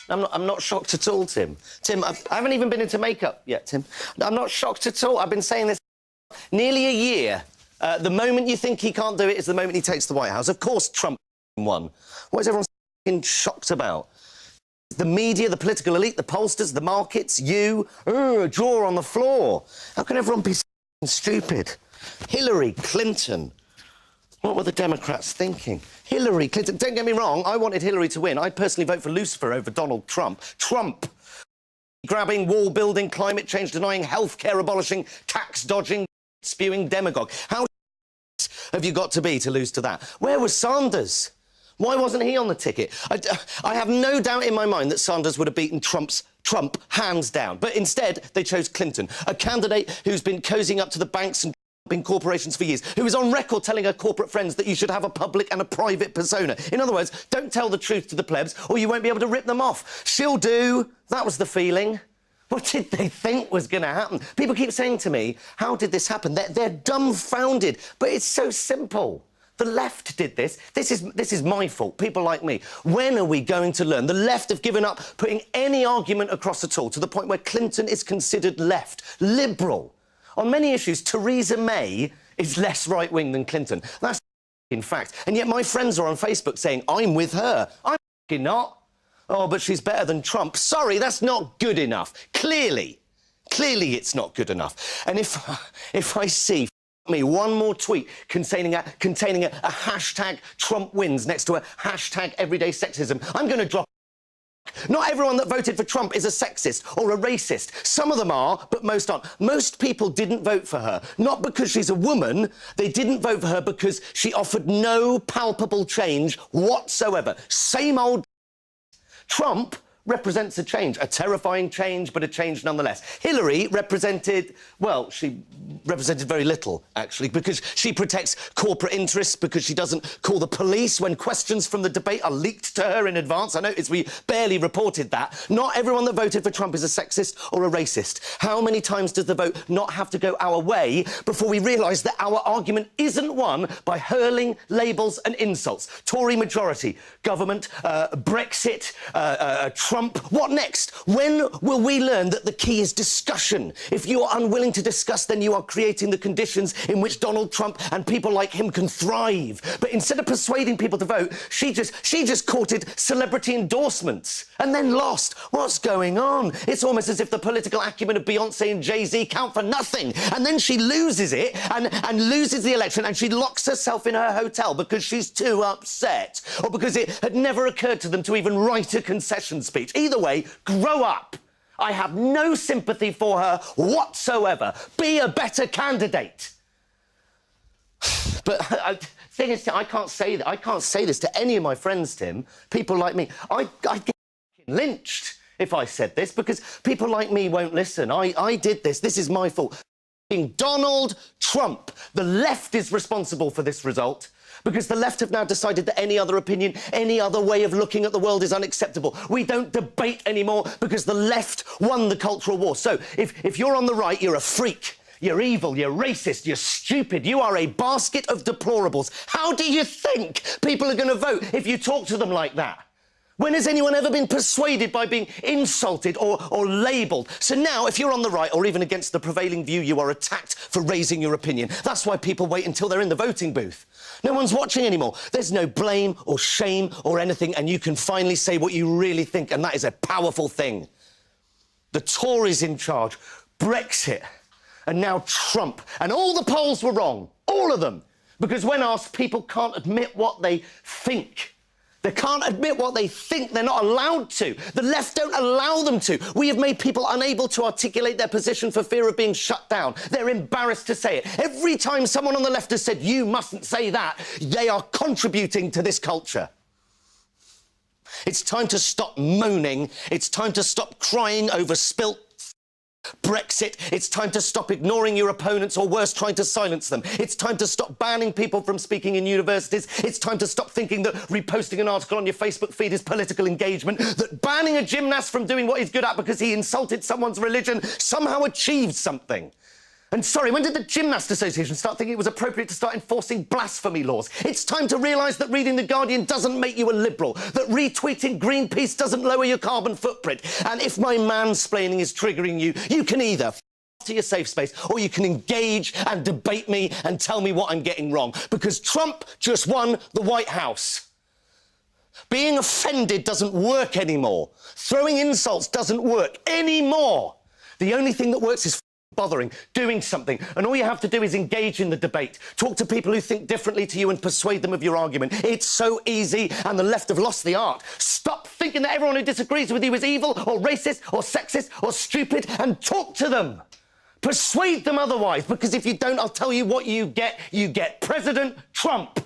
I'm not shocked at all, Tim. Tim, I haven't even been into makeup yet, Tim. I'm not shocked at all. I've been saying this nearly a year. The moment you think he can't do it is the moment he takes the White House. Of course Trump won. What is everyone shocked about? The media, the political elite, the pollsters, the markets, you, jaw on the floor. How can everyone be stupid? Hillary Clinton. What were the Democrats thinking? Hillary Clinton. Don't get me wrong, I wanted Hillary to win. I'd personally vote for Lucifer over Donald Trump. Trump. Grabbing, wall building, climate change denying, healthcare abolishing, tax dodging, spewing demagogue. How have you got to be to lose to that? Where was Sanders? Why wasn't he on the ticket? I have no doubt in my mind that Sanders would have beaten Trump hands down. But instead, they chose Clinton, a candidate who's been cozying up to the banks and in corporations for years, who is on record telling her corporate friends that you should have a public and a private persona. In other words, don't tell the truth to the plebs or you won't be able to rip them off. She'll do. That was the feeling. What did they think was going to happen? People keep saying to me, how did this happen? They're dumbfounded, but it's so simple. The left did this. This is my fault, people like me. When are we going to learn? The left have given up putting any argument across at all, to the point where Clinton is considered left, liberal. On many issues, Theresa May is less right-wing than Clinton. That's in fact. And yet my friends are on Facebook saying, I'm with her. I'm not. Oh, but she's better than Trump. Sorry, that's not good enough. Clearly it's not good enough. And if I see me one more tweet containing a hashtag Trump wins next to a hashtag everyday sexism, I'm going to drop. Not everyone that voted for Trump is a sexist or a racist. Some of them are, but most aren't. Most people didn't vote for her, not because she's a woman. They didn't vote for her because she offered no palpable change whatsoever. Same old. Trump represents a change, a terrifying change, but a change nonetheless. Hillary represented, well, she represented very little, actually, because she protects corporate interests, because she doesn't call the police when questions from the debate are leaked to her in advance. I noticed we barely reported that. Not everyone that voted for Trump is a sexist or a racist. How many times does the vote not have to go our way before we realise that our argument isn't won by hurling labels and insults? Tory majority, government, Brexit, Trump. What next? When will we learn that the key is discussion? If you are unwilling to discuss, then you are creating the conditions in which Donald Trump and people like him can thrive. But instead of persuading people to vote, she just courted celebrity endorsements and then lost. What's going on? It's almost as if the political acumen of Beyonce and Jay-Z count for nothing. And then she loses it and loses the election, and she locks herself in her hotel because she's too upset, or because it had never occurred to them to even write a concession speech. Either way, grow up. I have no sympathy for her whatsoever. Be a better candidate. But the thing is, I can't say that. I can't say this to any of my friends, Tim. People like me. I'd get lynched if I said this, because people like me won't listen. I did this. This is my fault. Donald Trump. The left is responsible for this result, because the left have now decided that any other opinion, any other way of looking at the world is unacceptable. We don't debate anymore because the left won the cultural war. So if you're on the right, you're a freak, you're evil, you're racist, you're stupid, you are a basket of deplorables. How do you think people are going to vote if you talk to them like that? When has anyone ever been persuaded by being insulted or labelled? So now, if you're on the right or even against the prevailing view, you are attacked for raising your opinion. That's why people wait until they're in the voting booth. No one's watching anymore. There's no blame or shame or anything, and you can finally say what you really think, and that is a powerful thing. The Tories in charge, Brexit, and now Trump. And all the polls were wrong, all of them, because when asked, people can't admit what they think. They can't admit what they think. They're not allowed to. The left don't allow them to. We have made people unable to articulate their position for fear of being shut down. They're embarrassed to say it. Every time someone on the left has said, you mustn't say that, they are contributing to this culture. It's time to stop moaning. It's time to stop crying over spilt Brexit. It's time to stop ignoring your opponents, or worse, trying to silence them. It's time to stop banning people from speaking in universities. It's time to stop thinking that reposting an article on your Facebook feed is political engagement, that banning a gymnast from doing what he's good at because he insulted someone's religion somehow achieved something. And sorry, when did the Gymnast Association start thinking it was appropriate to start enforcing blasphemy laws? It's time to realise that reading The Guardian doesn't make you a liberal, that retweeting Greenpeace doesn't lower your carbon footprint. And if my mansplaining is triggering you, you can either to your safe space, or you can engage and debate me and tell me what I'm getting wrong. Because Trump just won the White House. Being offended doesn't work anymore. Throwing insults doesn't work anymore. The only thing that works is bothering, doing something. And all you have to do is engage in the debate. Talk to people who think differently to you and persuade them of your argument. It's so easy, and the left have lost the art. Stop thinking that everyone who disagrees with you is evil or racist or sexist or stupid, and talk to them. Persuade them otherwise, because if you don't, I'll tell you what you get. You get President Trump.